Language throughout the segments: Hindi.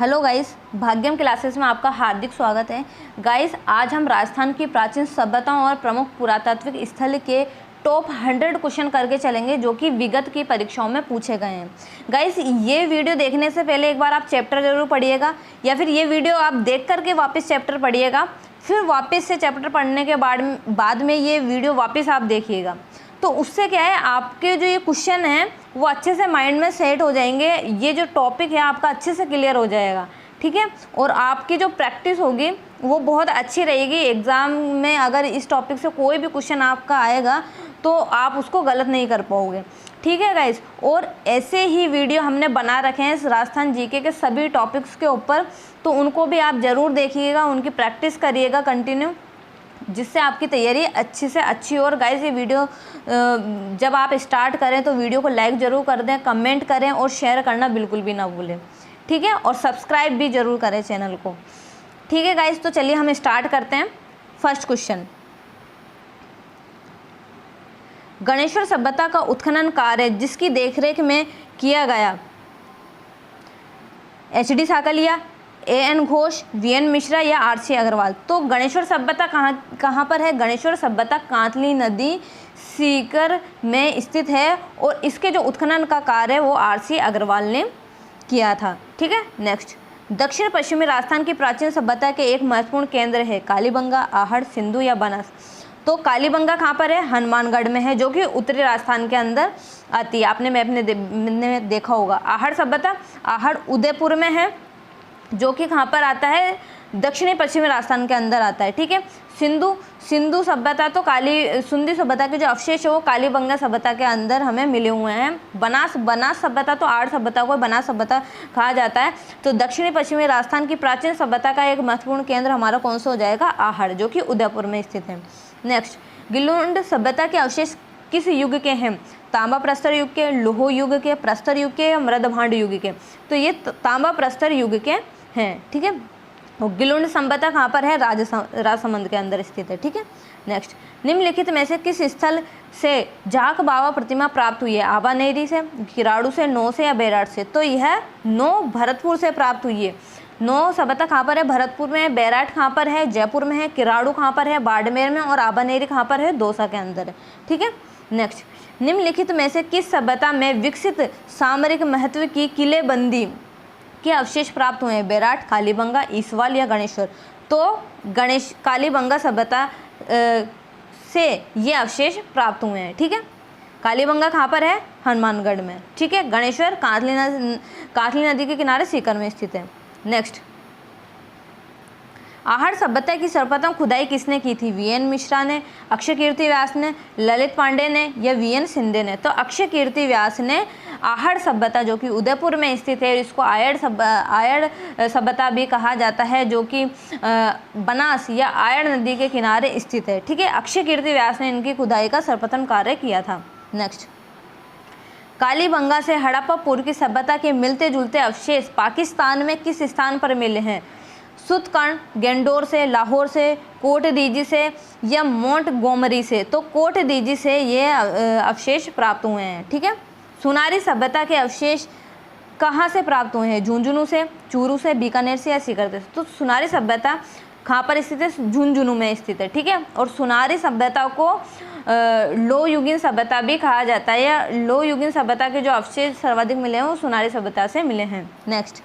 हेलो गाइस, भाग्यम क्लासेस में आपका हार्दिक स्वागत है। गाइस, आज हम राजस्थान की प्राचीन सभ्यताओं और प्रमुख पुरातात्विक स्थल के टॉप 100 क्वेश्चन करके चलेंगे जो कि विगत की परीक्षाओं में पूछे गए हैं। गाइस, ये वीडियो देखने से पहले एक बार आप चैप्टर जरूर पढ़िएगा, या फिर ये वीडियो आप देख करके वापस चैप्टर पढ़िएगा, फिर वापस से चैप्टर पढ़ने के बाद में ये वीडियो वापस आप देखिएगा। तो उससे क्या है, आपके जो ये क्वेश्चन हैं वो अच्छे से माइंड में सेट हो जाएंगे, ये जो टॉपिक है आपका अच्छे से क्लियर हो जाएगा, ठीक है। और आपकी जो प्रैक्टिस होगी वो बहुत अच्छी रहेगी। एग्ज़ाम में अगर इस टॉपिक से कोई भी क्वेश्चन आपका आएगा तो आप उसको गलत नहीं कर पाओगे, ठीक है गाइस। और ऐसे ही वीडियो हमने बना रखे हैं राजस्थान जीके के सभी टॉपिक्स के ऊपर, तो उनको भी आप ज़रूर देखिएगा, उनकी प्रैक्टिस करिएगा कंटिन्यू, जिससे आपकी तैयारी अच्छी से अच्छी। और गाइस, ये वीडियो जब आप स्टार्ट करें तो वीडियो को लाइक ज़रूर कर दें, कमेंट करें और शेयर करना बिल्कुल भी ना भूलें, ठीक है। और सब्सक्राइब भी ज़रूर करें चैनल को, ठीक है गाइस। तो चलिए हम स्टार्ट करते हैं। फर्स्ट क्वेश्चन, गणेश्वर सभ्यता का उत्खनन कार्य जिसकी देखरेख में किया गया, HD Sankalia, AN Ghosh, VN Mishra या RC अग्रवाल। तो गणेश्वर सभ्यता कहाँ पर है? गणेश्वर सभ्यता कांतली नदी सीकर में स्थित है और इसके जो उत्खनन का कार्य है वो RC अग्रवाल ने किया था, ठीक है। नेक्स्ट, दक्षिण पश्चिमी राजस्थान की प्राचीन सभ्यता के एक महत्वपूर्ण केंद्र है कालीबंगा, आहड़, सिंधु या बनास। तो कालीबंगा कहाँ पर है? हनुमानगढ़ में है, जो कि उत्तरी राजस्थान के अंदर आती है। आपने मैप में देखा होगा। आहड़ सभ्यता, आहड़ उदयपुर में है, जो कि कहाँ पर आता है? दक्षिणी पश्चिमी राजस्थान के अंदर आता है, ठीक है। सिंधु सभ्यता, तो सिंधु सभ्यता के जो अवशेष है वो कालीबंगा सभ्यता के अंदर हमें मिले हुए हैं। बनास सभ्यता, तो आड़ सभ्यता को बनास सभ्यता कहा जाता है। तो दक्षिणी पश्चिमी राजस्थान की प्राचीन सभ्यता का एक महत्वपूर्ण केंद्र हमारा कौन सा हो जाएगा? आहड़, जो कि उदयपुर में स्थित है। नेक्स्ट, गिलुंड सभ्यता के अवशेष किस युग के हैं? तांबा प्रस्तर युग के, लोह युग के, प्रस्तर युग के या मृदभांड युग के? तो ये तांबा प्रस्तर युग के हैं, ठीक है। और गिलुंड सभ्यता कहाँ पर है? राजसमंद के अंदर स्थित है, ठीक है। नेक्स्ट, निम्नलिखित में से किस स्थल से जाक बाबा प्रतिमा प्राप्त हुई है? आबानेरी से, किराड़ू से, नौ से या बैराट से? तो यह नौ भरतपुर से प्राप्त हुई है। नौ सभ्यता कहाँ पर है? भरतपुर में है। बैराट कहाँ पर है? जयपुर में है। किराड़ू कहाँ पर है? बाड़मेर में। और आबानेरी कहाँ पर है? दौसा के अंदर है, ठीक है। नेक्स्ट, निम्नलिखित में से किस सभ्यता में विकसित सामरिक महत्व की किलेबंदी के अवशेष प्राप्त हुए हैं? बैराट, कालीबंगा, ईसवाल या गणेश्वर? तो कालीबंगा सभ्यता से ये अवशेष प्राप्त हुए हैं, ठीक है। कालीबंगा कहाँ पर है? हनुमानगढ़ में, ठीक है। गणेश्वर कांतली नदी के किनारे सीकर में स्थित है। नेक्स्ट, आहड़ सभ्यता की सर्वप्रथम खुदाई किसने की थी? VN मिश्रा ने, अक्षय कीर्ति व्यास ने, ललित पांडे ने या VN शिंदे ने? तो अक्षय कीर्ति व्यास ने आहड़ सभ्यता, जो कि उदयपुर में स्थित है, इसको आयड़ सभ्यता भी कहा जाता है, जो कि बनास या आयड़ नदी के किनारे स्थित है, ठीक है। अक्षय कीर्ति व्यास ने इनकी खुदाई का सर्वप्रथम कार्य किया था। नेक्स्ट, कालीबंगा से हड़प्पा पूर्व की सभ्यता के मिलते जुलते अवशेष पाकिस्तान में किस स्थान पर मिले हैं? सुतकर्ण, गेंडोर से, लाहौर से, कोट दीजी से या मोंटगोमरी से? तो कोट दीजी से ये अवशेष प्राप्त हुए हैं, ठीक है। सुनारी सभ्यता के अवशेष कहाँ से प्राप्त हुए हैं? झुंझुनू से, चूरू से, बीकानेर से या सीकर से? तो सुनारी सभ्यता कहाँ पर स्थित है? झुंझुनू में स्थित है, ठीक है। और सुनारी सभ्यता को लो युगीन सभ्यता भी कहा जाता है, या लो युगीन सभ्यता के जो अवशेष सर्वाधिक मिले हैं वो सुनारी सभ्यता से मिले हैं। नेक्स्ट,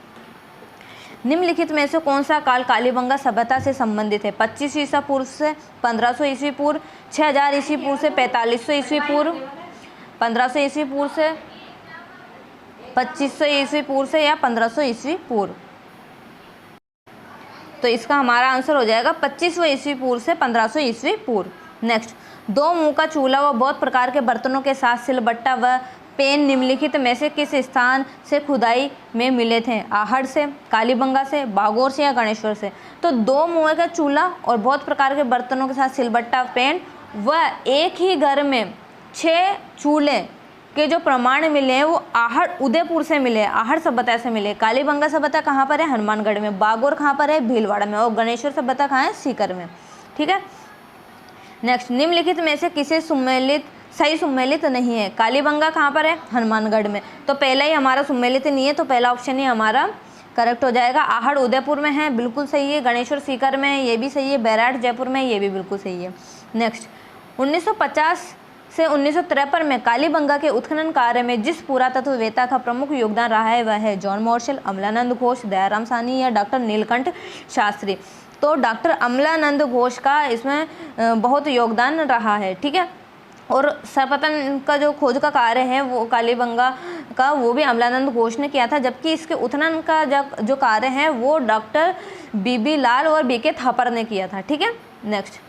निम्नलिखित में से कौन सा काल कालीबंगा सभ्यता से संबंधित है? 25 ईसा पूर्व से 1500 ईस्वी पूर्व, 6000 ईस्वी पूर्व से 4500 ईस्वी पूर्व, 1500 ईस्वी पूर्व से 2500 ईस्वी पूर्व से या 1500 ईस्वी पूर्व? तो इसका हमारा आंसर हो जाएगा 25वें ईस्वी पूर्व से 1500 ईस्वी पूर्व। नेक्स्ट, दो मुंह का चूल्हा व बहुत प्रकार के बर्तनों के साथ सिलबट्टा व पेन निम्नलिखित में से किस स्थान से खुदाई में मिले थे? आहड़ से, कालीबंगा से, बागोर से या गणेश्वर से? तो दो मुंह का चूल्हा और बहुत प्रकार के बर्तनों के साथ सिलबट्टा, पेन व एक ही घर में 6 चूल्हे के जो प्रमाण मिले हैं वो आहड़ उदयपुर से मिले, आहड़ सभ्यता से मिले। कालीबंगा सभ्यता कहाँ पर है? हनुमानगढ़ में। बागोर कहाँ पर है? भीलवाड़ा में। और गणेश्वर सभ्यता कहाँ है? सीकर में, ठीक है। नेक्स्ट, निम्नलिखित में से किसे सही सुमेलित नहीं है? कालीबंगा कहाँ पर है? हनुमानगढ़ में। तो पहला ही हमारा सुमेलित नहीं है, तो पहला ऑप्शन ही हमारा करेक्ट हो जाएगा। आहड़ उदयपुर में है, बिल्कुल सही है। गणेश्वर सीकर में है, ये भी सही है। बैराट जयपुर में, ये भी बिल्कुल सही है। नेक्स्ट, 1950 से 1953 में कालीबंगा के उत्खनन कार्य में जिस पुरातत्ववेत्ता का प्रमुख योगदान रहा है वह है जॉन मार्शल, अमलानंद घोष, दयाराम साहनी या डॉक्टर नीलकंठ शास्त्री। तो डॉक्टर अमलानंद घोष का इसमें बहुत योगदान रहा है, ठीक है। और सर्वप्रथम का जो खोज का कार्य है वो कालीबंगा का, वो भी अमलानंद घोष ने किया था, जबकि इसके उत्खनन का जो कार्य है वो डॉक्टर बीबी लाल और बीके थापर ने किया था, ठीक है। नेक्स्ट,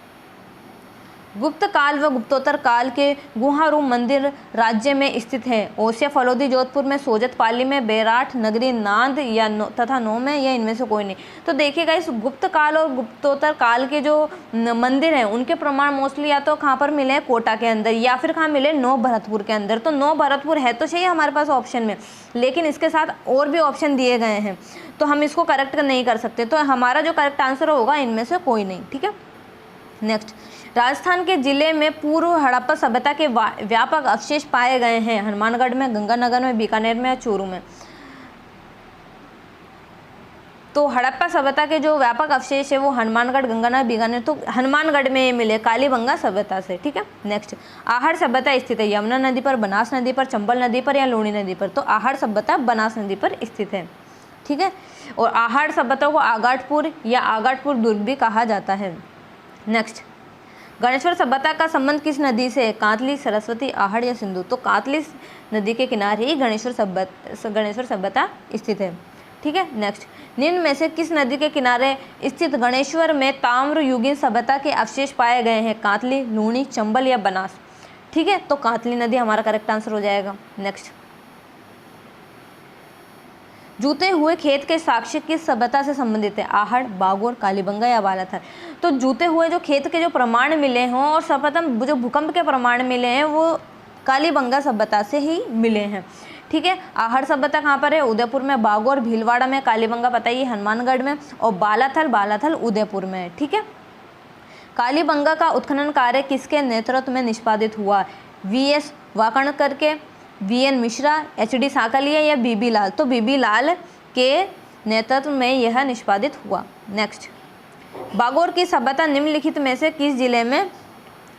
गुप्त काल व गुप्तोत्तर काल के गुहारूम मंदिर राज्य में स्थित है। ओसिया, फलोदी, जोधपुर में, सोजत, पाली में, बैराठ नगरी, नांद या तथा नौ में, या इनमें से कोई नहीं। तो देखिएगा इस गुप्त काल और गुप्तोत्तर काल के जो मंदिर हैं उनके प्रमाण मोस्टली या तो कहाँ पर मिले, कोटा के अंदर, या फिर कहाँ मिले, नौ भरतपुर के अंदर। तो नौ भरतपुर है तो चाहिए हमारे पास ऑप्शन में, लेकिन इसके साथ और भी ऑप्शन दिए गए हैं तो हम इसको करेक्ट नहीं कर सकते। तो हमारा जो करेक्ट आंसर होगा इनमें से कोई नहीं, ठीक है। नेक्स्ट, राजस्थान के जिले में पूर्व हड़प्पा सभ्यता के व्यापक अवशेष पाए गए हैं। हनुमानगढ़ में, गंगानगर में, बीकानेर में या चूरू में। तो हड़प्पा सभ्यता के जो व्यापक अवशेष है वो हनुमानगढ़, गंगानगर, बीकानेर, तो हनुमानगढ़ में मिले कालीबंगा सभ्यता से, ठीक है। नेक्स्ट, आहड़ सभ्यता स्थित है यमुना नदी पर, बनास नदी पर, चंबल नदी पर या लूणी नदी पर। तो आहड़ सभ्यता बनास नदी पर स्थित है, ठीक है। और आहड़ सभ्यता को आगाटपुर या आगाटपुर दुर्ग भी कहा जाता है। नेक्स्ट, गणेश्वर सभ्यता का संबंध किस नदी से है? कांतली, सरस्वती, आहड़ या सिंधु। तो कांतली नदी के किनारे ही गणेश्वर सभ्यता स्थित है, ठीक है। नेक्स्ट, निम्न में से किस नदी के किनारे स्थित गणेश्वर में ताम्र युगीन सभ्यता के अवशेष पाए गए हैं? कांतली, लूणी, चंबल या बनास, ठीक है। तो कांतली नदी हमारा करेक्ट आंसर हो जाएगा। नेक्स्ट, जूते हुए खेत के साक्ष्य किस सभ्यता से संबंधित है? आहड़, बागोर, कालीबंगा या बालाथल। तो जूते हुए जो खेत के जो प्रमाण मिले हों और सर्वप्रथम जो भूकंप के प्रमाण मिले हैं वो कालीबंगा सभ्यता से ही मिले हैं, ठीक है। आहड़ सभ्यता कहाँ पर है? उदयपुर में, बागोर भीलवाड़ा में, कालीबंगा बताइए हनुमानगढ़ में, और बालाथल उदयपुर में है, ठीक है। कालीबंगा का उत्खनन कार्य किसके नेतृत्व में निष्पादित हुआ? वीएस वाकणकर के, वीएन मिश्रा, एचडी साकलिया या बीबी लाल। तो बीबी लाल के नेतृत्व में यह निष्पादित हुआ। नेक्स्ट, बागोर की सभ्यता निम्नलिखित में से किस जिले में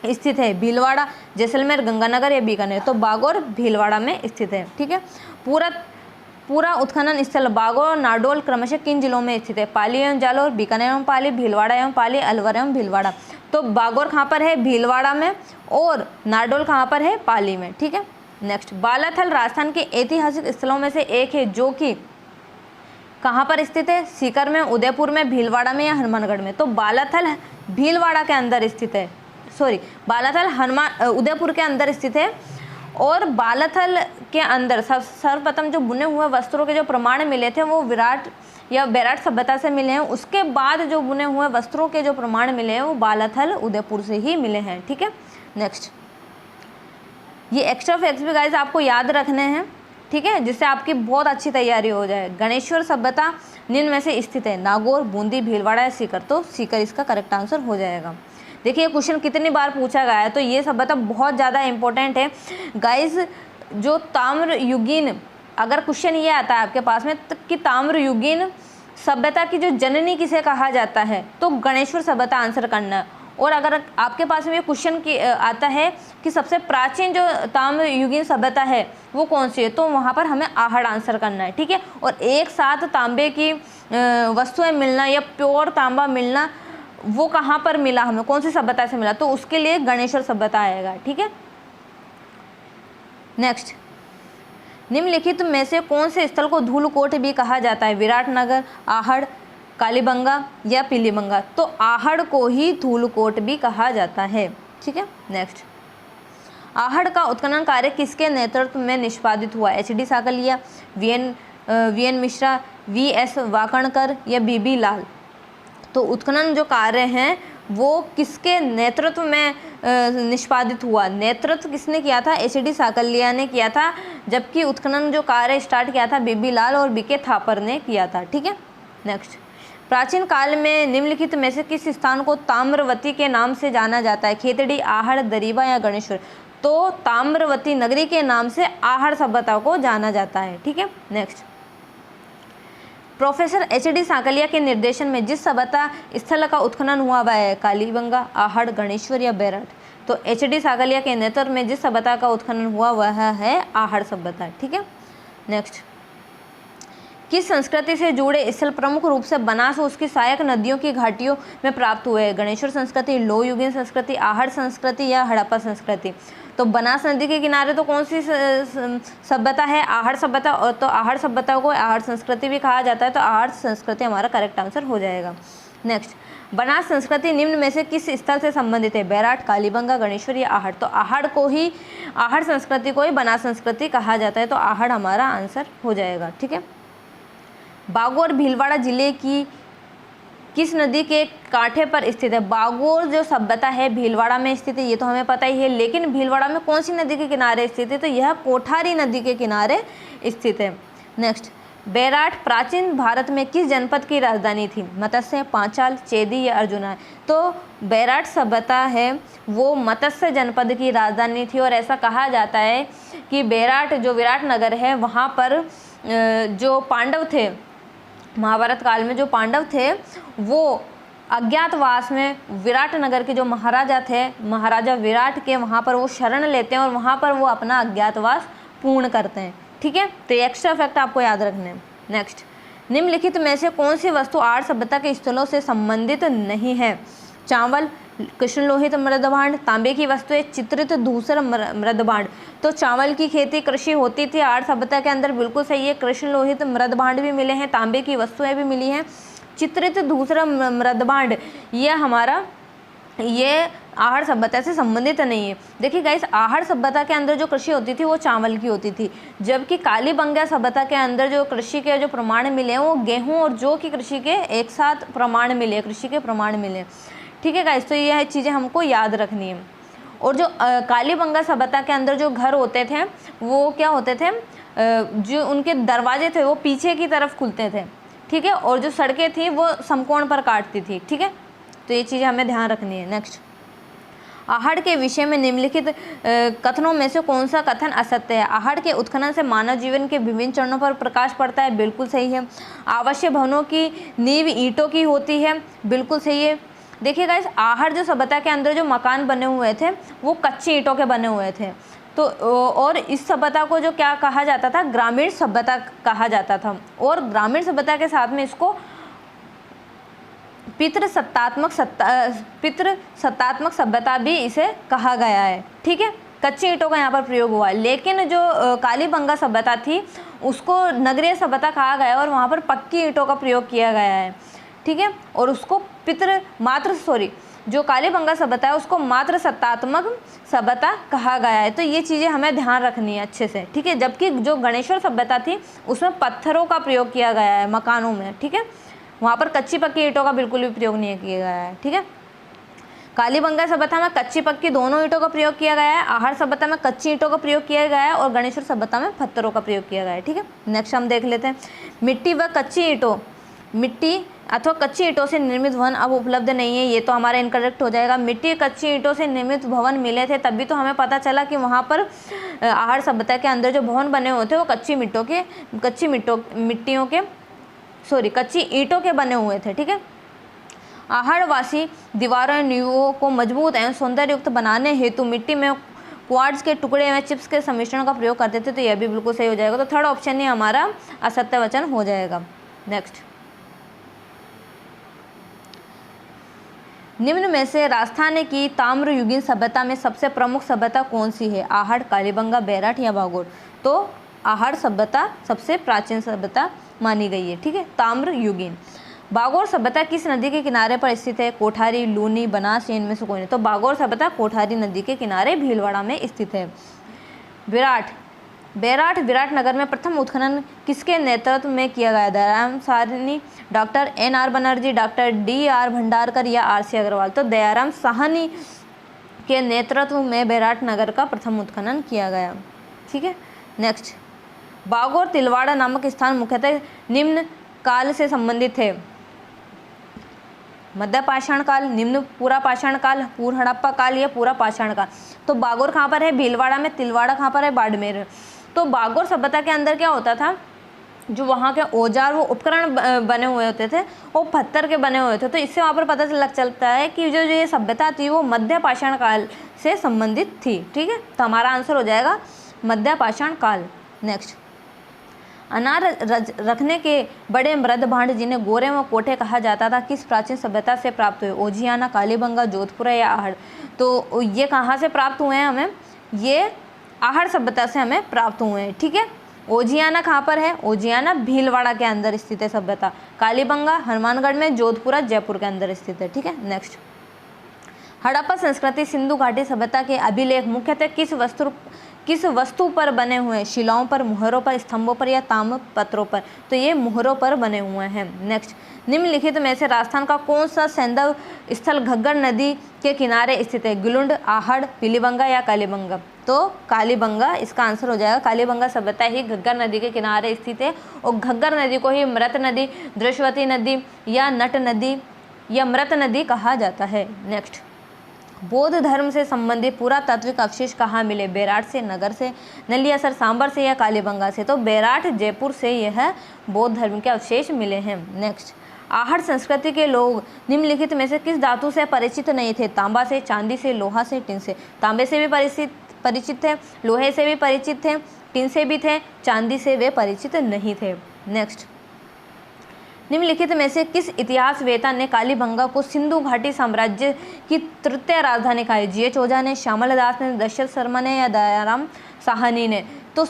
स्थित है? भीलवाड़ा, जैसलमेर, गंगानगर या बीकानेर। तो बागोर भीलवाड़ा में स्थित है, ठीक है। पूरा उत्खनन स्थल बागोर और नाडोल क्रमशः किन जिलों में स्थित है? पाली एवं जालोर, बीकानेर एवं पाली, भीलवाड़ा एवं पाली, अलवर एवं भीलवाड़ा। तो बागोर कहाँ पर है? भीलवाड़ा में, और नाडोल कहाँ पर है? पाली में, ठीक है। नेक्स्ट, बालाथल राजस्थान के ऐतिहासिक स्थलों में से एक है जो कि कहाँ पर स्थित है? सीकर में, उदयपुर में, भीलवाड़ा में या हनुमानगढ़ में। तो बालाथल भीलवाड़ा के अंदर स्थित है, बालाथल उदयपुर के अंदर स्थित है। और बालाथल के अंदर सर्वप्रथम जो बुने हुए वस्त्रों के जो प्रमाण मिले थे वो विराट या बैराट सभ्यता से मिले हैं। उसके बाद जो बुने हुए वस्त्रों के जो प्रमाण मिले हैं वो बालाथल उदयपुर से ही मिले हैं, ठीक है। नेक्स्ट, ये एक्स्ट्रा फैक्ट्स भी गाइस आपको याद रखने हैं, ठीक है, जिससे आपकी बहुत अच्छी तैयारी हो जाए। गणेश्वर सभ्यता निम्न में से स्थित है? नागौर, बूंदी, भीलवाड़ा या सीकर। तो सीकर इसका करेक्ट आंसर हो जाएगा। देखिए क्वेश्चन कितनी बार पूछा गया है, तो ये सभ्यता बहुत ज़्यादा इंपॉर्टेंट है गाइस। जो ताम्र युगीन, अगर क्वेश्चन ये आता है आपके पास में कि ताम्र युगीन सभ्यता की जो जननी किसे कहा जाता है, तो गणेश्वर सभ्यता आंसर करना है। और अगर आपके पास में क्वेश्चन आता है कि सबसे प्राचीन जो ताम्र युगीन सभ्यता है वो कौन सी है, तो वहाँ पर हमें आहड़ आंसर करना है, ठीक है। और एक साथ तांबे की वस्तुएं मिलना या प्योर तांबा मिलना, वो कहाँ पर मिला हमें, कौन सी सभ्यता से मिला, तो उसके लिए गणेश्वर सभ्यता आएगा, ठीक है। नेक्स्ट, निम्नलिखित में से कौन से स्थल को धूलकोट भी कहा जाता है? विराटनगर, आहड़, कालीबंगा या पीलीबंगा। तो आहड़ को ही धूलकोट भी कहा जाता है, ठीक है। नेक्स्ट, आहड़ का उत्खनन कार्य किसके नेतृत्व में निष्पादित हुआ? HD Sankalia, VN Mishra, VS Wakankar या बीबी लाल। तो उत्खनन जो कार्य हैं वो किसके नेतृत्व में निष्पादित हुआ? नेतृत्व किसने किया था? एचडी साकलिया ने किया था, जबकि उत्खनन जो कार्य स्टार्ट किया था बीबी लाल और बीके थापर ने किया था, ठीक है। नेक्स्ट, प्राचीन काल में निम्नलिखित में से किस स्थान को ताम्रवती के नाम से जाना जाता है? खेतड़ी, आहड़, दरीबा या गणेश्वर। तो ताम्रवती नगरी के नाम से आहड़ सभ्यता को जाना जाता है, ठीक है। Next, professor HD. सांकलिया के निर्देशन में जिस सभ्यता स्थल का उत्खनन हुआ वह है कालीबंगा, आहड़, गणेश्वर या बेरठ। तो एच.डी. सांकलिया के नेतृत्व में जिस सभ्यता का उत्खनन हुआ वह है आहड़ सभ्यता। ठीक है, नेक्स्ट, किस संस्कृति से जुड़े स्थल प्रमुख रूप से बनास और उसकी सहायक नदियों की घाटियों में प्राप्त हुए? गणेश्वर संस्कृति, लोहयुगीन संस्कृति, आहड़ संस्कृति या हड़प्पा संस्कृति। तो बनास नदी के किनारे तो कौन सी सभ्यता है? आहड़ सभ्यता। और तो आहड़ सभ्यता को आहड़ संस्कृति भी कहा जाता है, तो आहड़ संस्कृति हमारा करेक्ट आंसर हो जाएगा। नेक्स्ट, बनास संस्कृति निम्न में से किस स्थल से संबंधित है? बैराट, कालीबंगा, गणेश्वर या आहड़। तो आहड़ संस्कृति को ही बनास संस्कृति कहा जाता है, तो आहड़ हमारा आंसर हो जाएगा। ठीक है, बागोर भीलवाड़ा जिले की किस नदी के कांठे पर स्थित है? बागोर जो सभ्यता है भीलवाड़ा में स्थित है, ये तो हमें पता ही है, लेकिन भीलवाड़ा में कौन सी नदी के किनारे स्थित है? तो यह कोठारी नदी के किनारे स्थित है। नेक्स्ट, बैराट प्राचीन भारत में किस जनपद की राजधानी थी? मत्स्य, पांचाल, चेदी या अर्जुना। तो बैराट सभ्यता है वो मत्स्य जनपद की राजधानी थी, और ऐसा कहा जाता है कि बैराट जो विराटनगर है वहाँ पर जो पांडव थे, महाभारत काल में जो पांडव थे वो अज्ञातवास में विराटनगर के जो महाराजा थे, महाराजा विराट के वहाँ पर वो शरण लेते हैं और वहाँ पर वो अपना अज्ञातवास पूर्ण करते हैं। ठीक है, तो ये एक्स्ट्रा फैक्ट आपको याद रखने हैं। नेक्स्ट, निम्नलिखित में से कौन सी वस्तु आर्य सभ्यता के स्थलों से संबंधित नहीं है? चावल, कृष्ण लोहित मृदभांड, तांबे की वस्तुएं, चित्रित धूसर मृदभांड। तो चावल की खेती कृषि होती थी आर्य सभ्यता के अंदर, बिल्कुल सही है। कृष्ण लोहित मृदभांड भी मिले हैं, तांबे की वस्तुएं भी मिली हैं। चित्रित धूसर मृदभांड ये आहड़ सभ्यता से संबंधित नहीं है। देखिए गाइस, आहड़ सभ्यता के अंदर जो कृषि होती थी वो चावल की होती थी, जबकि कालीबंगा सभ्यता के अंदर जो कृषि के जो प्रमाण मिले हैं वो गेहूं और जौ की कृषि के एक साथ प्रमाण मिले, कृषि के प्रमाण मिले। ठीक है गाइस, तो यह चीज़ें हमको याद रखनी है। और जो कालीबंगा सभ्यता के अंदर जो घर होते थे वो क्या होते थे, जो उनके दरवाजे थे वो पीछे की तरफ खुलते थे। ठीक है, और जो सड़कें थी वो समकोण पर काटती थी। ठीक है, तो ये चीज़ें हमें ध्यान रखनी है। नेक्स्ट, आहड़ के विषय में निम्नलिखित कथनों में से कौन सा कथन असत्य है? आहड़ के उत्खनन से मानव जीवन के विभिन्न चरणों पर प्रकाश पड़ता है, बिल्कुल सही है। आवासीय भवनों की नींव ईंटों की होती है, बिल्कुल सही है। देखिए गाइस, आहड़ जो सभ्यता के अंदर जो मकान बने हुए थे वो कच्ची ईंटों के बने हुए थे। तो और इस सभ्यता को जो क्या कहा जाता था? ग्रामीण सभ्यता कहा जाता था, और ग्रामीण सभ्यता के साथ में इसको पितृसत्तात्मक सभ्यता भी इसे कहा गया है। ठीक है, कच्ची ईंटों का यहाँ पर प्रयोग हुआ, लेकिन जो कालीबंगा सभ्यता थी उसको नगरीय सभ्यता कहा गया और वहाँ पर पक्की ईंटों का प्रयोग किया गया है। ठीक है, और उसको जो कालीबंगा सभ्यता है उसको मात्र सत्तात्मक सभ्यता कहा गया है। तो ये चीज़ें हमें ध्यान रखनी है अच्छे से। ठीक है, जबकि जो गणेश्वर सभ्यता थी उसमें पत्थरों का प्रयोग किया गया है मकानों में। ठीक है, वहाँ पर कच्ची पक्की ईंटों का बिल्कुल भी प्रयोग नहीं किया गया है। ठीक है, कालीबंगा सभ्यता में कच्ची पक्की दोनों ईंटों का प्रयोग किया गया है, आहड़ सभ्यता में कच्ची ईंटों का प्रयोग किया गया है, और गणेश्वर सभ्यता में पत्थरों का प्रयोग किया गया है। ठीक है, नेक्स्ट हम देख लेते हैं, मिट्टी अथवा कच्ची ईंटों से निर्मित भवन अब उपलब्ध नहीं है। ये तो हमारा इनकरेक्ट हो जाएगा। मिट्टी कच्ची ईंटों से निर्मित भवन मिले थे, तभी तो हमें पता चला कि वहाँ पर आहड़ सभ्यता के अंदर जो भवन बने हुए थे वो कच्ची ईंटों के बने हुए थे। ठीक है, आहड़वासी दीवारों नींवों को मजबूत एवं सौंदर्ययुक्त बनाने हेतु मिट्टी में क्वार्ट्ज के टुकड़े एवं चिप्स के सम्मिश्रण का प्रयोग करते थे, तो यह भी बिल्कुल सही हो जाएगा। तो थर्ड ऑप्शन ही हमारा असत्य वचन हो जाएगा। नेक्स्ट, निम्न में से राजस्थान की ताम्रयुगीन सभ्यता में सबसे प्रमुख सभ्यता कौन सी है? आहड़, कालीबंगा, बैराट या बागोर। तो आहड़ सभ्यता सबसे प्राचीन सभ्यता मानी गई है। ठीक है, ताम्रयुगीन। बागोर सभ्यता किस नदी के किनारे पर स्थित है? कोठारी, लूनी, बनास, इनमें से कोई नहीं। तो बागोर सभ्यता कोठारी नदी के किनारे भीलवाड़ा में स्थित है। बैराट विराटनगर में प्रथम उत्खनन किसके नेतृत्व में किया गया? Dayaram Sahni, doctor NR Banerjee, doctor DR Bhandarkar या RC अग्रवाल। तो दयाराम साहनी के नेतृत्व में बैराटनगर का प्रथम उत्खनन किया गया। ठीक है, नेक्स्ट, बागोर तिलवाड़ा नामक स्थान मुख्यतः निम्न काल से संबंधित है? मध्य पाषाण काल, निम्न पूरा पाषाण काल, पूर्व हड़प्पा काल या पूरा पाषाण काल। तो बागोर कहाँ पर है? भीलवाड़ा में। तिलवाड़ा कहाँ पर है? बाड़मेर। तो बागोर सभ्यता के अंदर क्या होता था जो वहाँ के औजार वो उपकरण बने हुए होते थे वो पत्थर के बने हुए थे। तो इससे वहाँ पर पता चलता है कि जो ये सभ्यता थी वो मध्य पाषाण काल से संबंधित थी। ठीक है, तो हमारा आंसर हो जाएगा मध्य पाषाण काल। नेक्स्ट, अनार रखने के बड़े मृद भांड जिन्हें गोरे व कोठे कहा जाता था किस प्राचीन सभ्यता से प्राप्त हुए? ओजियाना, कालीबंगा, जोधपुर या आहड़? तो ये कहाँ से प्राप्त हुए हैं हमें? ये आहड़ सभ्यता से हमें प्राप्त हुए हैं। ठीक है, ओजियाना कहाँ पर है? ओजियाना भीलवाड़ा के अंदर स्थित है सभ्यता। कालीबंगा हनुमानगढ़ में, जोधपुरा जयपुर के अंदर स्थित है। ठीक है, नेक्स्ट, हड़प्पा संस्कृति सिंधु घाटी सभ्यता के अभिलेख मुख्यतः किस वस्तु पर बने हुए हैं? शिलाओं पर, मुहरों पर, स्तंभों पर या ताम्रपत्रों पर? तो ये मुहरों पर बने हुए हैं। नेक्स्ट, निम्नलिखित में से राजस्थान का कौन सा सैंधव स्थल घग्गर नदी के किनारे स्थित है? गिलुंड, आहड़, पीलीबंगा या कालीबंगा? तो कालीबंगा इसका आंसर हो जाएगा। कालीबंगा सभ्यता ही घग्गर नदी के किनारे स्थित है और घग्गर नदी को ही मृत नदी, दृश्यवती नदी या नट नदी या मृत नदी कहा जाता है। नेक्स्ट, बौद्ध धर्म से संबंधित पुरातात्विक अवशेष कहाँ मिले? बेराट से, नगर से, नलियासर सांबर से या कालीबंगा से? तो बेराट जयपुर से यह बौद्ध धर्म के अवशेष मिले हैं। नेक्स्ट, आहड़ संस्कृति के लोग निम्नलिखित में से किस धातु से परिचित नहीं थे? तांबा से, चांदी से, लोहा से, टिन से? तांबे से भी परिचित थे, लोहे से भी परिचित थे, टिन से भी थे, चांदी से वे परिचित नहीं थे। नेक्स्ट, निम्नलिखित में से किस इतिहासवेता ने कालीबंगा को सिंधु घाटी साम्राज्य की तृतीय राजधानी कहा है? जी.एच. ओझा ने, श्यामल दास ने, दशरथ शर्मा ने या दयाराम साहनी ने? तो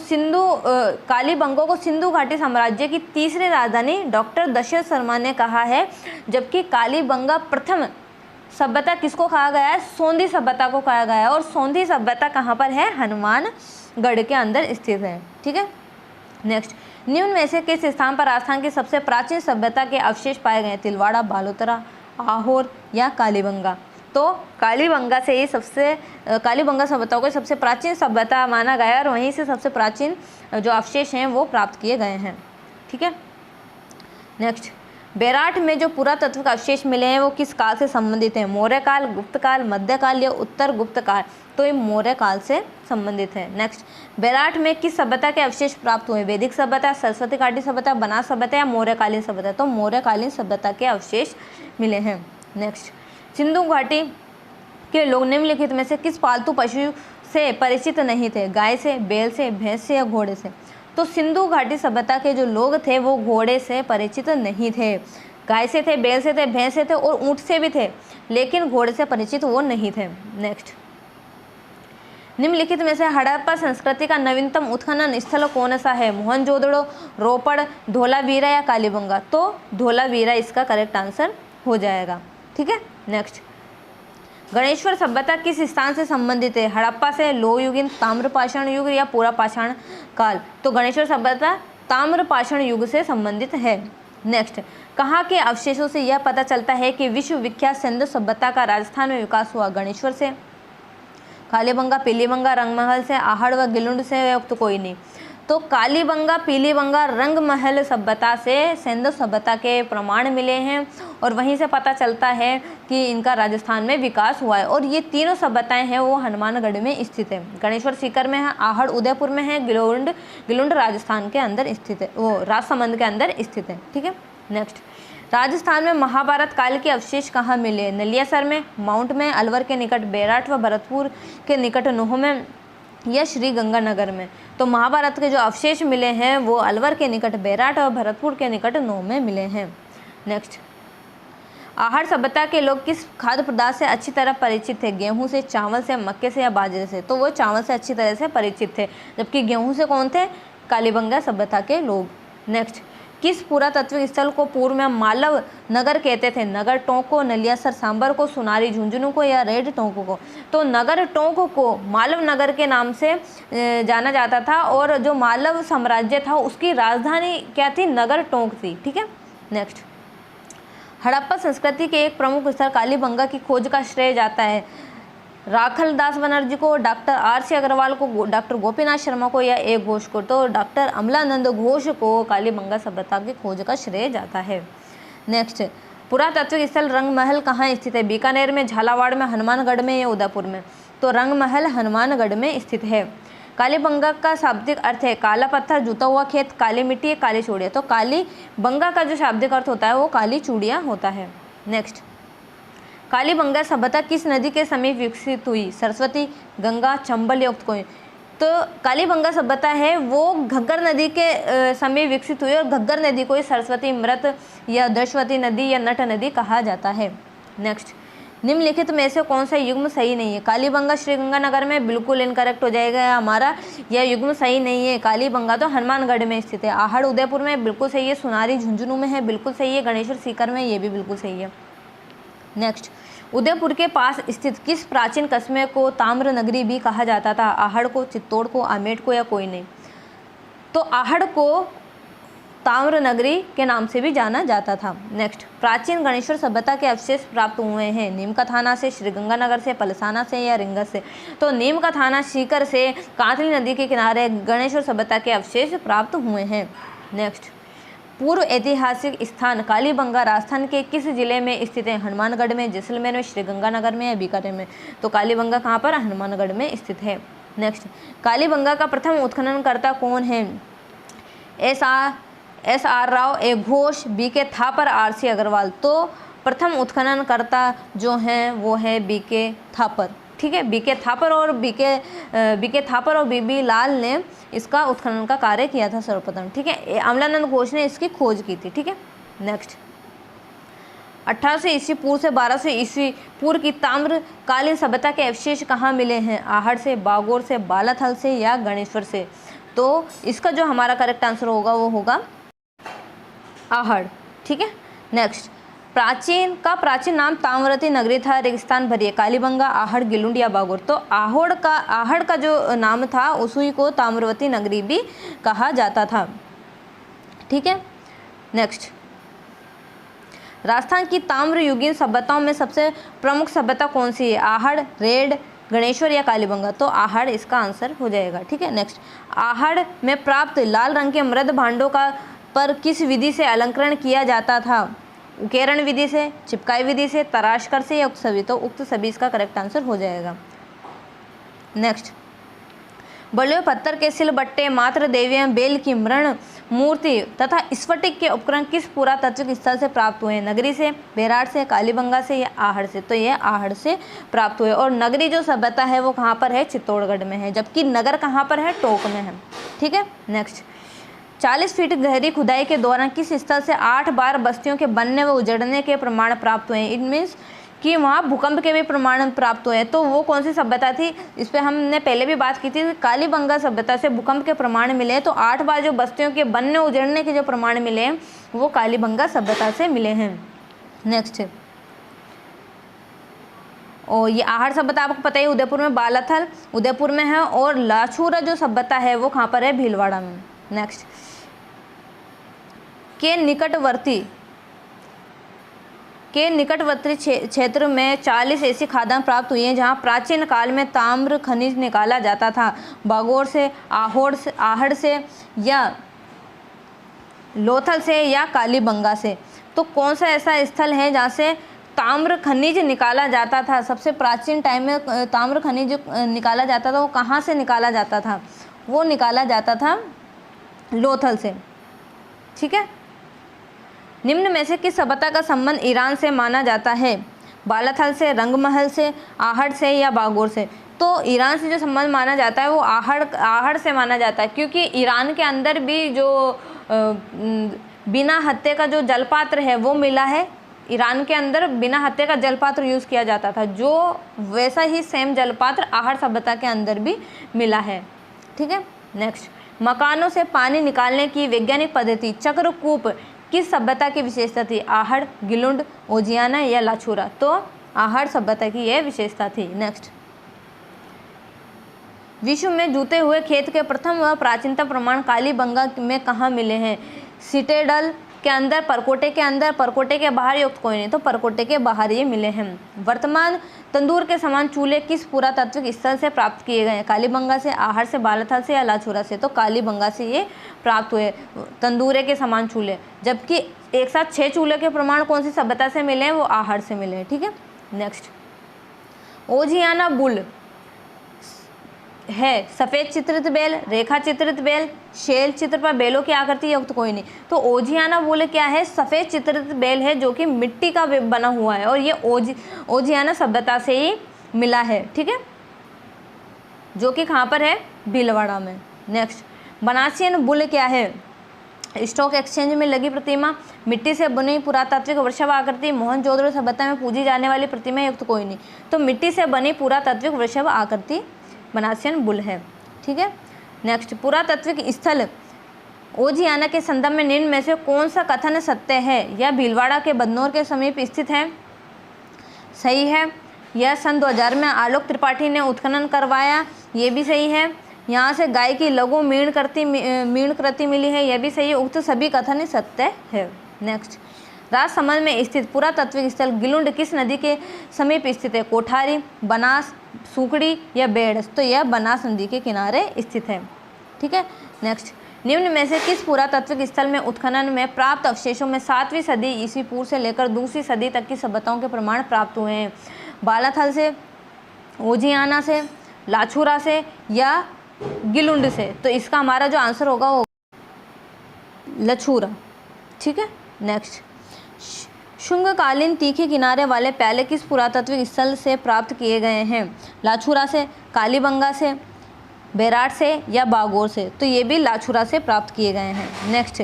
कालीबंगा को सिंधु घाटी साम्राज्य की तीसरी राजधानी डॉक्टर दशरथ शर्मा ने कहा है, जबकि कालीबंगा प्रथम सभ्यता किसको कहा गया है? सोंधी सभ्यता को कहा गया है। और सोंधी सभ्यता कहाँ पर है? हनुमानगढ़ के अंदर स्थित है। ठीक है, नेक्स्ट, निम्न में से किस स्थान पर राजस्थान की सबसे प्राचीन सभ्यता के अवशेष पाए गए? तिलवाड़ा, बालोतरा, आहोर या कालीबंगा? तो कालीबंगा से ही कालीबंगा सभ्यता को सबसे प्राचीन सभ्यता माना गया है और वहीं से सबसे प्राचीन जो अवशेष हैं वो प्राप्त किए गए हैं। ठीक है, नेक्स्ट, बेराट में जो पुरातात्विक अवशेष मिले हैं वो किस काल से संबंधित हैं? मौर्य काल, गुप्त काल, मध्यकाल या उत्तर गुप्त काल? तो ये मौर्य काल से संबंधित है। नेक्स्ट, बेराट में किस सभ्यता के अवशेष प्राप्त हुए? वैदिक सभ्यता, सरस्वती घाटी सभ्यता, बनास सभ्यता या मौर्यकालीन सभ्यता? तो मौर्यकालीन सभ्यता के अवशेष मिले हैं। नेक्स्ट, सिंधु घाटी के लोग निम्नलिखित में से किस पालतू पशु से परिचित नहीं थे? गाय से, बैल से, भैंस से या घोड़े से? तो सिंधु घाटी सभ्यता के जो लोग थे वो घोड़े से परिचित नहीं थे। गाय से थे, बैल से थे, भैंस से थे और ऊँट से भी थे, लेकिन घोड़े से परिचित वो नहीं थे। नेक्स्ट, निम्नलिखित में से हड़प्पा संस्कृति का नवीनतम उत्खनन स्थल कौन सा है? मोहनजोदड़ो, रोपड़, धोलावीरा या कालीबंगा? तो धोलावीरा इसका करेक्ट आंसर हो जाएगा। ठीक है, नेक्स्ट, गणेश्वर सभ्यता किस स्थान से संबंधित है? हड़प्पा से, लोहयुगीन, ताम्रपाषाण युग या पूरा पाषाण काल? तो गणेश्वर सभ्यता ताम्रपाषाण युग से संबंधित है। नेक्स्ट, कहाँ के अवशेषों से यह पता चलता है कि विश्व विख्यात सिंधु सभ्यता का राजस्थान में विकास हुआ? गणेश्वर से, कालीबंगा, पीलीबंगा, रंगमहल से, आहड़ व गिलुंड से? तो कोई नहीं। तो कालीबंगा, पीलीबंगा, रंगमहल सभ्यता से सिंधु सभ्यता के प्रमाण मिले हैं और वहीं से पता चलता है कि इनका राजस्थान में विकास हुआ है। और ये तीनों सभ्यताएं हैं वो हनुमानगढ़ में स्थित है। गणेश्वर सीकर में है, आहड़ उदयपुर में है, गिलुंड राजस्थान के अंदर स्थित है, वो राजसमंद के अंदर स्थित है। ठीक है, नेक्स्ट, राजस्थान में महाभारत काल के अवशेष कहाँ मिले? नलियासर में, माउंट में, अलवर के निकट, बेराट व भरतपुर के निकट नूह में या श्री गंगानगर में? तो महाभारत के जो अवशेष मिले हैं वो अलवर के निकट, बेराट और भरतपुर के निकट नूह में मिले हैं। नेक्स्ट, आहड़ सभ्यता के लोग किस खाद्य पदार्थ से अच्छी तरह परिचित थे? गेहूं से, चावल से, मक्के से या बाजरे से? तो वो चावल से अच्छी तरह से परिचित थे, जबकि गेहूं से कौन थे? कालीबंगा सभ्यता के लोग। नेक्स्ट, किस पुरातात्विक स्थल को पूर्व में मालव नगर कहते थे? नगर टोंक को, नलियासर सांबर को, सुनारी झुंझुनू को या रेड टोंक को? तो नगर टोंक को मालव नगर के नाम से जाना जाता था और जो मालव साम्राज्य था उसकी राजधानी क्या थी? नगर टोंक थी। ठीक है, नेक्स्ट, हड़प्पा संस्कृति के एक प्रमुख स्थल कालीबंगा की खोज का श्रेय जाता है राखल दास बनर्जी को, डॉक्टर R.C. अग्रवाल को, डॉक्टर गोपीनाथ शर्मा को या ए घोष को? तो डॉक्टर अमलानंद घोष को कालीबंगा सभ्यता की खोज का श्रेय जाता है। नेक्स्ट, पुरातात्विक स्थल रंगमहल कहाँ स्थित है? बीकानेर में, झालावाड़ में, हनुमानगढ़ में या उदयपुर में? तो रंगमहल हनुमानगढ़ में स्थित है। कालीबंगा का शाब्दिक अर्थ है काला पत्थर, जूता हुआ खेत, काली मिट्टी, काली चूड़ियाँ। तो कालीबंगा का जो शाब्दिक अर्थ होता है वो काली चूड़ियाँ होता है। नेक्स्ट, कालीबंगा सभ्यता किस नदी के समीप विकसित हुई? सरस्वती, गंगा, चंबल या कोई? तो कालीबंगा सभ्यता है वो घग्गर नदी के समीप विकसित हुई और घग्गर नदी को सरस्वती, मृत या दशवती नदी या नट नदी कहा जाता है। नेक्स्ट, निम्नलिखित में से कौन सा युग्म सही नहीं है? कालीबंगा श्रीगंगानगर में, बिल्कुल इनकरेक्ट हो जाएगा हमारा, यह युग्म सही नहीं है। कालीबंगा तो हनुमानगढ़ में स्थित है। आहड़ उदयपुर में, बिल्कुल सही है। सोनारी झुंझुनू में है, बिल्कुल सही है। गणेश्वर सीकर में, ये भी बिल्कुल सही है। नेक्स्ट, उदयपुर के पास स्थित किस प्राचीन कस्बे को ताम्र नगरी भी कहा जाता था? आहड़ को, चित्तौड़ को, आमेर को या कोई नहीं? तो आहड़ को ताम्र नगरी के नाम से भी जाना जाता था। नेक्स्ट, प्राचीन गणेश्वर सभ्यता के अवशेष प्राप्त हुए हैं? नीम का थाना से, श्रीगंगानगर से, पलसाना से या रिंगस से? तो नीम का थाना सीकर से कांतली नदी के किनारे गणेश्वर सभ्यता के अवशेष प्राप्त हुए हैं। नेक्स्ट, पूर्व ऐतिहासिक स्थान कालीबंगा राजस्थान के किस जिले में स्थित है? हनुमानगढ़ में, जैसलमेर में, श्रीगंगानगर में या बीकानेर में? तो कालीबंगा कहाँ पर? हनुमानगढ़ में स्थित है। नेक्स्ट, कालीबंगा का प्रथम उत्खननकर्ता कौन है? एस आर राव, ए घोष, बी के थापर, आर सी अग्रवाल। तो प्रथम उत्खननकर्ता जो हैं वो है बी के थापर। ठीक है, बी के थापर और बी बी लाल ने इसका उत्खनन का कार्य किया था सर्वप्रथम। ठीक है, अमलानंद घोष ने इसकी खोज की थी। ठीक है। नेक्स्ट, 1800 ईस्वी पूर्व से 1200 ईस्वी पूर्व की ताम्रकालीन सभ्यता के अवशेष कहाँ मिले हैं? आहड़ से, बागोर से, बालाथल से या गणेश्वर से? तो इसका जो हमारा करेक्ट आंसर होगा वो होगा आहड़। ठीक है। नेक्स्ट, प्राचीन नाम ताम्रवती नगरी था, रेगिस्तान भरी है? कालीबंगा, आहड़, गिलुंड या बागोर? तो आहड़ का जो नाम था उसी को ताम्रवती नगरी भी कहा जाता था। ठीक है। नेक्स्ट, राजस्थान की ताम्रयुगीन सभ्यताओं में सबसे प्रमुख सभ्यता कौन सी है? आहड़, रेड, गणेश्वर या कालीबंगा? तो आहड़ इसका आंसर हो जाएगा। ठीक है। नेक्स्ट, आहड़ में प्राप्त लाल रंग के मृद भांडों का पर किस विधि से अलंकरण किया जाता था? उकेरण विधि से, चिपकाई विधि से, तराशकर से या उक्त सभी? तो उक्त सभी इसका करेक्ट आंसर हो जाएगा। नेक्स्ट, बलुए हुए पत्थर के सिलबट्टे, मात्र देवियां, बेल की मृण मूर्ति तथा स्फटिक के उपकरण किस पुरातात्विक स्थल से प्राप्त हुए हैं? नगरी से, बेराट से, कालीबंगा से या आहड़ से? तो यह आहड़ से प्राप्त हुए। और नगरी जो सभ्यता है वो कहाँ पर है? चित्तौड़गढ़ में है, जबकि नगर कहाँ पर है? टोंक में है। ठीक है। नेक्स्ट, 40 फीट गहरी खुदाई के दौरान किस स्थल से 8 बार बस्तियों के बनने व उजड़ने के प्रमाण प्राप्त हुए हैं? इट मीन्स कि वहाँ भूकंप के भी प्रमाण प्राप्त हुए हैं। तो वो कौन सी सभ्यता थी? इस पर हमने पहले भी बात की थी। कालीबंगा सभ्यता से भूकंप के प्रमाण मिले हैं। तो 8 बार जो बस्तियों के बनने उजड़ने के जो प्रमाण मिले हैं वो कालीबंगा सभ्यता से मिले हैं। नेक्स्ट, और ये आहड़ सभ्यता आपको पता ही, उदयपुर में, बालाथल उदयपुर में है, और लाछूरा जो सभ्यता है वो कहाँ पर है? भीलवाड़ा में। नेक्स्ट, के निकटवर्ती क्षेत्र में 40 ऐसी खादान प्राप्त हुई हैं जहां प्राचीन काल में ताम्र खनिज निकाला जाता था। बागोर से, आहड़ से या लोथल से या कालीबंगा से? तो कौन सा ऐसा स्थल है जहाँ से ताम्र खनिज निकाला जाता था? सबसे प्राचीन टाइम में ताम्र खनिज निकाला जाता था, वो कहाँ से निकाला जाता था? वो निकाला जाता था लोथल से। ठीक है। निम्न में से किस सभ्यता का संबंध ईरान से माना जाता है? बालाथल से, रंगमहल से, आहड़ से या बागोर से? तो ईरान से जो संबंध माना जाता है वो आहड़ से माना जाता है, क्योंकि ईरान के अंदर भी जो बिना हत्थे का जो जलपात्र है वो मिला है। ईरान के अंदर बिना हत्थे का जलपात्र यूज़ किया जाता था, जो वैसा ही सेम जलपात्र आहड़ सभ्यता के अंदर भी मिला है। ठीक है। नेक्स्ट, मकानों से पानी निकालने की वैज्ञानिक पद्धति चक्रकूप किस सभ्यता की विशेषता थी? आहड़, गिलुंड, ओजियाना या लाछूरा? तो आहड़ सभ्यता की यह विशेषता थी। नेक्स्ट, विश्व में जूते हुए खेत के प्रथम व प्राचीनतम प्रमाण कालीबंगा में कहाँ मिले हैं? सिटेडल के अंदर, परकोटे के अंदर, परकोटे के बाहर युक्त कोई नहीं? तो परकोटे के बाहर ये मिले हैं। वर्तमान तंदूर के समान चूल्हे किस पुरातात्विक स्थल से प्राप्त किए गए हैं? कालीबंगा से, आहड़ से, बालाथल से या लाछूरा से? तो कालीबंगा से ये प्राप्त हुए तंदूरे के समान चूल्हे। जबकि एक साथ 6 चूल्हे के प्रमाण कौन सी सभ्यता से मिले हैं? वो आहड़ से मिले हैं। ठीक है। नेक्स्ट, ओजियाना बुल है सफ़ेद चित्रित बेल, रेखा चित्रित बेल, शेल चित्र पर बेलों की आकृति युक्त कोई नहीं। तो ओजियाना बुल क्या है, सफ़ेद चित्रित बेल है जो कि मिट्टी का बना हुआ है और ये ओजियाना सभ्यता से ही मिला है, ठीक है, जो कि कहाँ पर है, भीलवाड़ा में। नेक्स्ट, बनासियन बुल क्या है, स्टॉक एक्सचेंज में लगी प्रतिमा, मिट्टी से बनी पुरातात्विक वृषभ आकृति, मोहनजोदड़ो सभ्यता में पूजी जाने वाली प्रतिमा युक्त कोई नहीं। तो मिट्टी से बनी पुरातात्विक वृषभ आकृति बनासियन बुल है, ठीक है। नेक्स्ट, पुरातात्विक स्थल ओजियाना के संदर्भ में निम्न में से कौन सा कथन सत्य है? यह भीलवाड़ा के बदनौर के समीप स्थित है, सही है। यह सन 2000 में आलोक त्रिपाठी ने उत्खनन करवाया, ये भी सही है। यहाँ से गाय की लघु मीण कृति मिली है, यह भी सही है। उक्त सभी कथन सत्य है। नेक्स्ट, राजसमंद में स्थित पुरातात्विक स्थल गिलुंड किस नदी के समीप स्थित है? कोठारी, बनास, सूकड़ी या बेड़स? तो यह बनास नदी के किनारे स्थित है, ठीक है। नेक्स्ट, निम्न में से किस पुरातात्विक स्थल में उत्खनन में प्राप्त अवशेषों में 7वीं सदी ईस्वी पूर्व से लेकर 2वीं सदी तक की सभ्यताओं के प्रमाण प्राप्त हुए हैं? बालाथल से, ओजियाना से, लाछुरा से या गिलुंड से? तो इसका हमारा जो आंसर होगा वो लछूरा, ठीक है। नेक्स्ट, शुंगकालीन तीखे किनारे वाले प्याले किस पुरातात्विक स्थल से प्राप्त किए गए हैं? लाछुरा से, कालीबंगा से, बेराट से या बागोर से? तो ये भी लाछुरा से प्राप्त किए गए हैं। नेक्स्ट,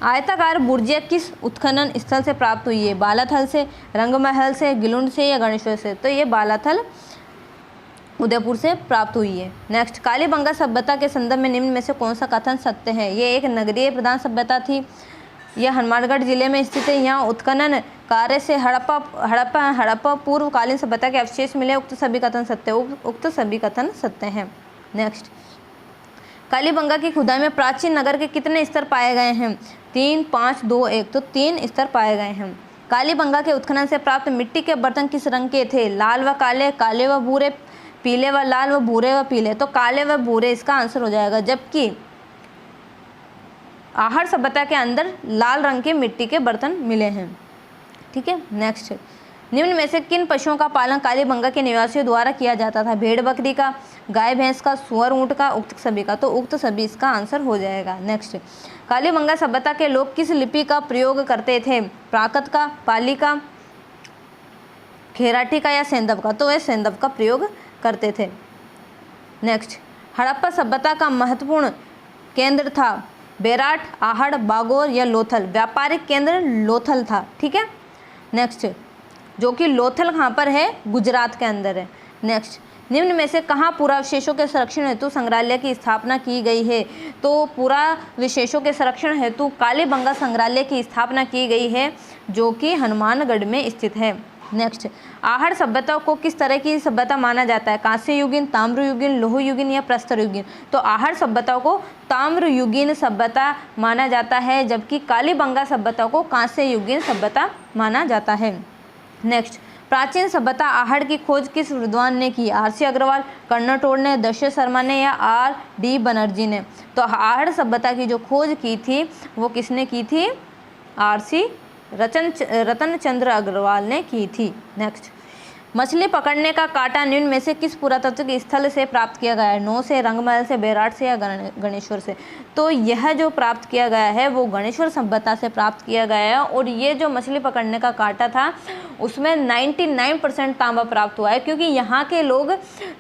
आयताकार बुर्जिया किस उत्खनन स्थल से प्राप्त हुई है? बालाथल से, रंगमहल से, गिलुंड से या गणेश्वर से? तो ये बालाथल उदयपुर से प्राप्त हुई है। नेक्स्ट, कालीबंगा सभ्यता के संदर्भ में निम्न में से कौन सा कथन सत्य है? ये एक नगरीय प्रधान सभ्यता थी, यह हनुमानगढ़ जिले में स्थित है। यहाँ उत्खनन कार्य से हड़प्पा पूर्वकालीन सभ्यता के अवशेष मिले, उक्त सभी कथन सत्य, उक्त सभी कथन सत्य हैं। नेक्स्ट, कालीबंगा की खुदाई में प्राचीन नगर के कितने स्तर पाए गए हैं? 3, 5, 2, 1। तो 3 स्तर पाए गए हैं। कालीबंगा के उत्खनन से प्राप्त मिट्टी के बर्तन किस रंग के थे? लाल व काले, काले व भूरे, पीले व लाल व भूरे व पीले? तो काले व भूरे इसका आंसर हो जाएगा, जबकि आहड़ सभ्यता के अंदर लाल रंग के मिट्टी के बर्तन मिले हैं, ठीक है। नेक्स्ट, निम्न में से किन पशुओं का पालन कालीबंगा के निवासियों द्वारा किया जाता था? भेड़ बकरी का, गाय भैंस का, सुअर ऊँट का, उक्त सभी का? तो उक्त सभी इसका आंसर हो जाएगा। नेक्स्ट, कालीबंगा सभ्यता के लोग किस लिपि का प्रयोग करते थे? प्राकृत का, पाली का, खेराठी का या सेंधव का? तो वह सेंधव का प्रयोग करते थे। नेक्स्ट, हड़प्पा सभ्यता का महत्वपूर्ण केंद्र था बेराट, आहड़, बागोर या लोथल? व्यापारिक केंद्र लोथल था, ठीक है। नेक्स्ट, जो कि लोथल कहाँ पर है? गुजरात के अंदर है। नेक्स्ट, निम्न में से कहाँ पुरावशेषों के संरक्षण हेतु संग्रहालय की स्थापना की गई है? तो पुरावशेषों के संरक्षण हेतु कालीबंगा संग्रहालय की स्थापना की गई है, जो कि हनुमानगढ़ में स्थित है। नेक्स्ट, आहड़ सभ्यता को किस तरह की सभ्यता माना जाता है? कांस्य युगीन, ताम्र युगीन, लोह युगीन या प्रस्तर युगीन? तो आहड़ सभ्यता को ताम्र युगीन सभ्यता माना जाता है, जबकि कालीबंगा सभ्यता को कांस्य युगीन सभ्यता माना जाता है। नेक्स्ट, प्राचीन सभ्यता आहड़ की खोज किस विद्वान ने की? आर.सी. अग्रवाल, कर्णटोड़ ने, दशरथ शर्मा ने या R.D. बनर्जी ने? तो आहड़ सभ्यता की जो खोज की थी वो किसने की थी? R.C. रतन चंद्र अग्रवाल ने की थी। नेक्स्ट, मछली पकड़ने का कांटा निम्न में से किस पुरातात्विक स्थल से प्राप्त किया गया है? नौ से, रंगमहल से, बेराट से या गणेश्वर से? तो यह जो प्राप्त किया गया है वो गणेश्वर सभ्यता से प्राप्त किया गया है। और ये जो मछली पकड़ने का कांटा था उसमें 99% तांबा प्राप्त हुआ है, क्योंकि यहाँ के लोग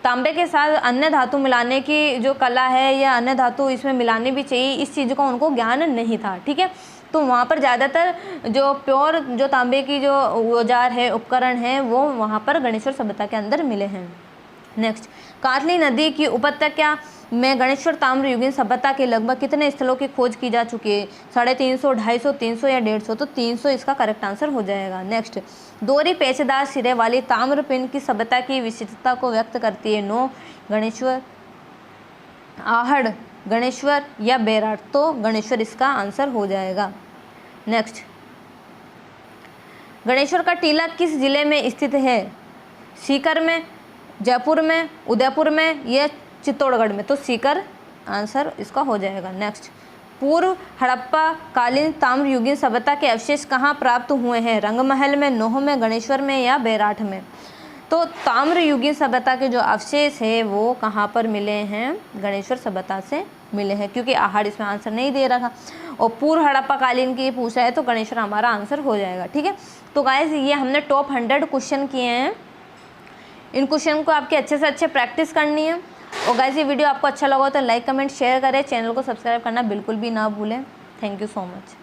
तांबे के साथ अन्य धातु मिलाने की जो कला है या अन्य धातु इसमें मिलानी भी चाहिए, इस चीज़ का उनको ज्ञान नहीं था, ठीक है। तो वहाँ पर ज़्यादातर जो प्योर जो तांबे की जो औजार है, उपकरण है, वो वहाँ पर गणेश्वर सभ्यता के अंदर मिले हैं। नेक्स्ट, कातली नदी की उपत्यका में गणेश्वर ताम्र युगीन सभ्यता के लगभग कितने स्थलों की खोज की जा चुकी है? 350, 250, 300 या 150? तो 300 इसका करेक्ट आंसर हो जाएगा। नेक्स्ट, दोहरी पेचदार सिरे वाली ताम्र पिंड की सभ्यता की विशिष्टता को व्यक्त करती है? नो, गणेश्वर, आहड़, गणेश्वर या बेराट? तो गणेश्वर इसका आंसर हो जाएगा। नेक्स्ट, गणेश्वर का टीला किस जिले में स्थित है? सीकर में, जयपुर में, उदयपुर में या चित्तौड़गढ़ में? तो सीकर आंसर इसका हो जाएगा। नेक्स्ट, पूर्व हड़प्पा कालीन ताम्र युगीन सभ्यता के अवशेष कहाँ प्राप्त हुए हैं? रंगमहल में, नोह में, गणेश्वर में या बेराट में? तो ताम्रयुगीन सभ्यता के जो अवशेष है वो कहाँ पर मिले हैं? गणेश्वर सभ्यता से मिले हैं, क्योंकि आहार इसमें आंसर नहीं दे रहा था। और पूर्व हड़प्पा कालीन की पूछा है तो गणेश्वर हमारा आंसर हो जाएगा। ठीक है, तो गाइस ये हमने टॉप 100 क्वेश्चन किए हैं। इन क्वेश्चन को आपके अच्छे से अच्छे प्रैक्टिस करनी है। और गाइस ये वीडियो आपको अच्छा लगा तो लाइक कमेंट शेयर करें, चैनल को सब्सक्राइब करना बिल्कुल भी ना भूलें। Thank you so much.